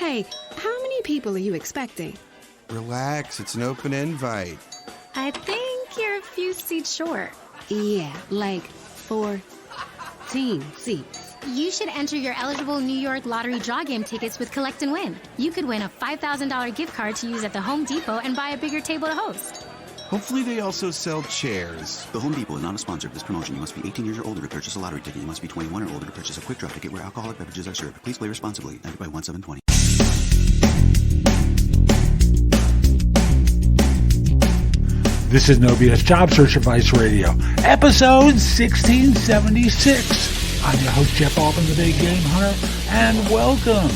Hey, how many people are you expecting? Relax, it's an open invite. I think you're a few seats short. Yeah, like 14 seats. You should enter your eligible New York Lottery draw game tickets with Collect and Win. You could win a $5,000 gift card to use at the Home Depot and buy a bigger table to host. Hopefully they also sell chairs. The Home Depot is not a sponsor of this promotion. You must be 18 years or older to purchase a lottery ticket. You must be 21 or older to purchase a quick draw ticket where alcoholic beverages are served. Please play responsibly. Entered by 1-7-20. This is No BS Job Search Advice Radio, episode 1676. I'm your host, Jeff Altman, the Big Game Hunter, and welcome.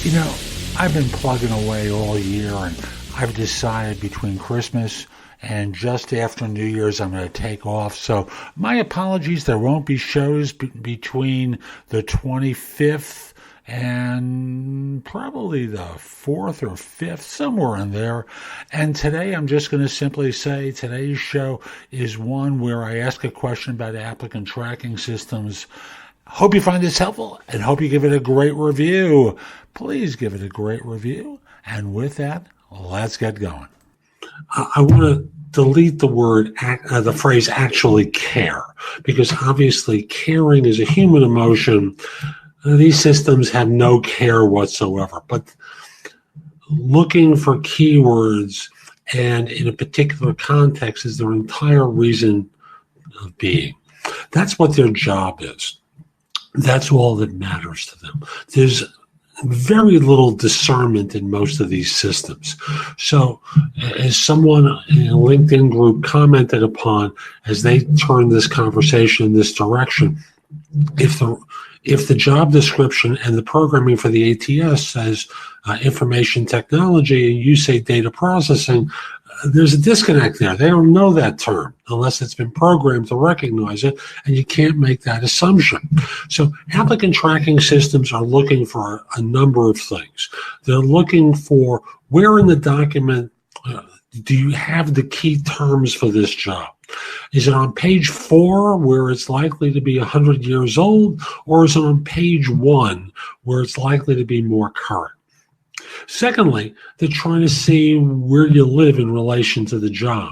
You know, I've been plugging away all year, and I've decided between Christmas and just after New Year's I'm going to take off. So my apologies, there won't be shows between the 25th and probably the 4th or 5th, somewhere in there. And today I'm just going to simply say today's show is one where I ask a question about applicant tracking systems. Hope you find this helpful and hope you give it a great review. Please give it a great review. And with that, let's get going. I want to delete the phrase actually care, because obviously caring is a human emotion. These systems have no care whatsoever, but looking for keywords and in a particular context is their entire reason of being. That's what their job is. That's all that matters to them. There's very little discernment in most of these systems. So as someone in a LinkedIn group commented upon, as they turn this conversation in this direction, if the job description and the programming for the ATS says information technology and you say data processing, there's a disconnect there. They don't know that term unless it's been programmed to recognize it, and you can't make that assumption. So applicant tracking systems are looking for a number of things. They're looking for where in the document do you have the key terms for this job? Is it on page 4 where it's likely to be 100 years old, or is it on page 1 where it's likely to be more current? Secondly, they're trying to see where you live in relation to the job.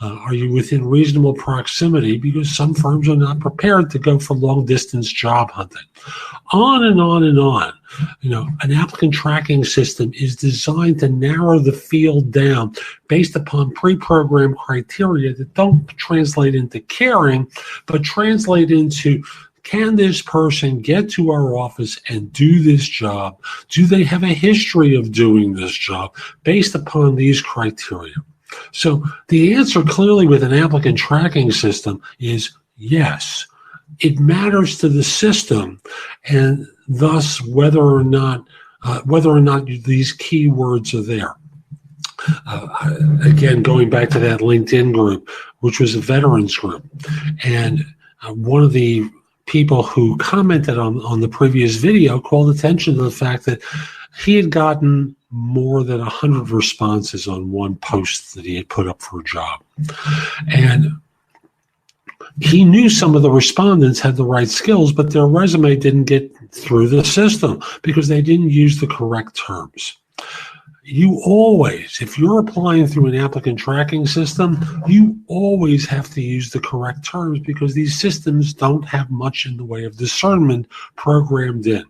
Are you within reasonable proximity? Because some firms are not prepared to go for long-distance job hunting. On and on and on. You know, an applicant tracking system is designed to narrow the field down based upon pre-programmed criteria that don't translate into caring, but translate into, can this person get to our office and do this job? Do they have a history of doing this job based upon these criteria? So the answer clearly with an applicant tracking system is yes. It matters to the system, and thus whether or not these keywords are there. Again, going back to that LinkedIn group, which was a veterans group, and one of the people who commented on the previous video called attention to the fact that he had gotten more than 100 responses on one post that he had put up for a job. And he knew some of the respondents had the right skills, but their resume didn't get through the system because they didn't use the correct terms. You always, if you're applying through an applicant tracking system, you always have to use the correct terms because these systems don't have much in the way of discernment programmed in.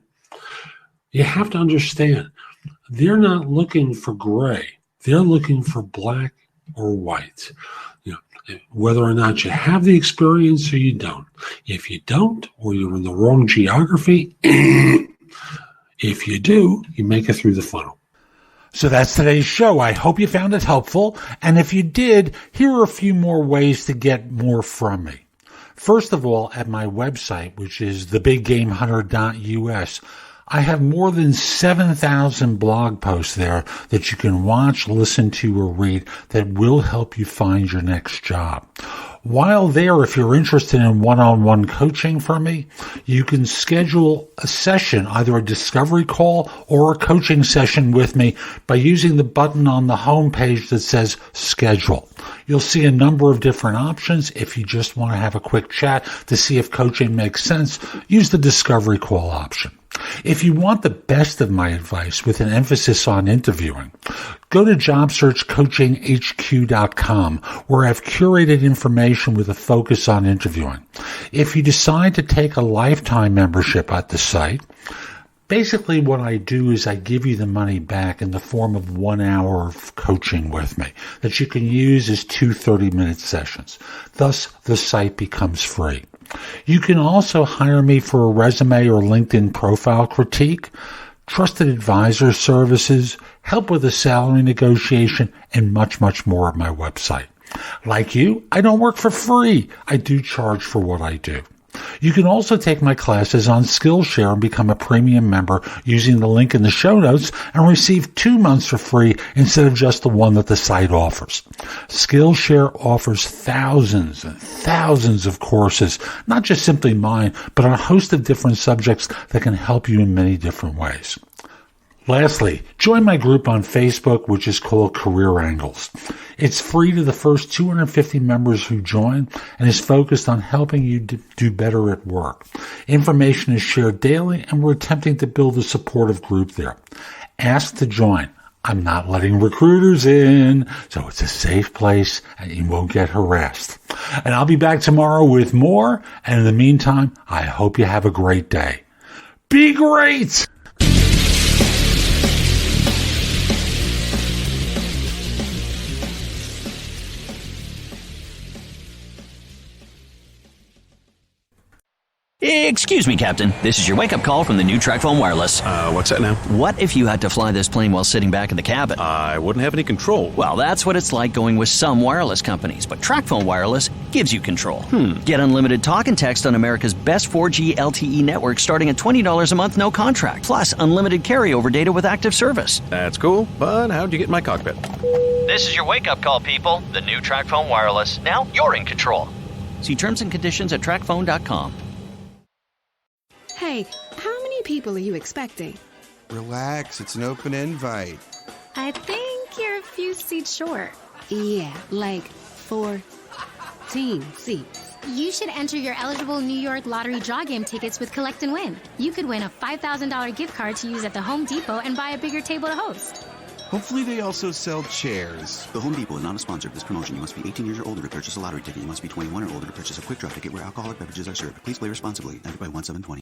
You have to understand, they're not looking for gray. They're looking for black or white. You know, whether or not you have the experience or you don't. If you don't, or you're in the wrong geography, if you do, you make it through the funnel. So that's today's show. I hope you found it helpful. And if you did, here are a few more ways to get more from me. First of all, at my website, which is thebiggamehunter.us, I have more than 7,000 blog posts there that you can watch, listen to, or read that will help you find your next job. While there, if you're interested in one-on-one coaching from me, you can schedule a session, either a discovery call or a coaching session with me by using the button on the home page that says schedule. You'll see a number of different options. If you just want to have a quick chat to see if coaching makes sense, use the discovery call option. If you want the best of my advice with an emphasis on interviewing, go to jobsearchcoachinghq.com, where I've curated information with a focus on interviewing. If you decide to take a lifetime membership at the site, basically what I do is I give you the money back in the form of 1 hour of coaching with me that you can use as 2 30-minute sessions. Thus, the site becomes free. You can also hire me for a resume or LinkedIn profile critique, trusted advisor services, help with a salary negotiation, and much, much more at my website. Like you, I don't work for free. I do charge for what I do. You can also take my classes on Skillshare and become a premium member using the link in the show notes and receive 2 months for free instead of just the one that the site offers. Skillshare offers thousands and thousands of courses, not just simply mine, but on a host of different subjects that can help you in many different ways. Lastly, join my group on Facebook, which is called Career Angles. It's free to the first 250 members who join and is focused on helping you do better at work. Information is shared daily, and we're attempting to build a supportive group there. Ask to join. I'm not letting recruiters in, so it's a safe place and you won't get harassed. And I'll be back tomorrow with more, and in the meantime, I hope you have a great day. Be great! Excuse me, Captain. This is your wake-up call from the new TracFone Wireless. What's that now? What if you had to fly this plane while sitting back in the cabin? I wouldn't have any control. Well, that's what it's like going with some wireless companies, but TracFone Wireless gives you control. Get unlimited talk and text on America's best 4G LTE network starting at $20 a month, no contract. Plus, unlimited carryover data with active service. That's cool, but how'd you get in my cockpit? This is your wake-up call, people. The new TracFone Wireless. Now you're in control. See terms and conditions at TracFone.com. Hey, how many people are you expecting? Relax, it's an open invite. I think you're a few seats short. Yeah, like 14 seats. You should enter your eligible New York lottery draw game tickets with Collect and Win. You could win a $5,000 gift card to use at the Home Depot and buy a bigger table to host. Hopefully they also sell chairs. The Home Depot is not a sponsor of this promotion. You must be 18 years or older to purchase a lottery ticket. You must be 21 or older to purchase a quick drop ticket where alcoholic beverages are served. Please play responsibly. Entered by 1/7/20.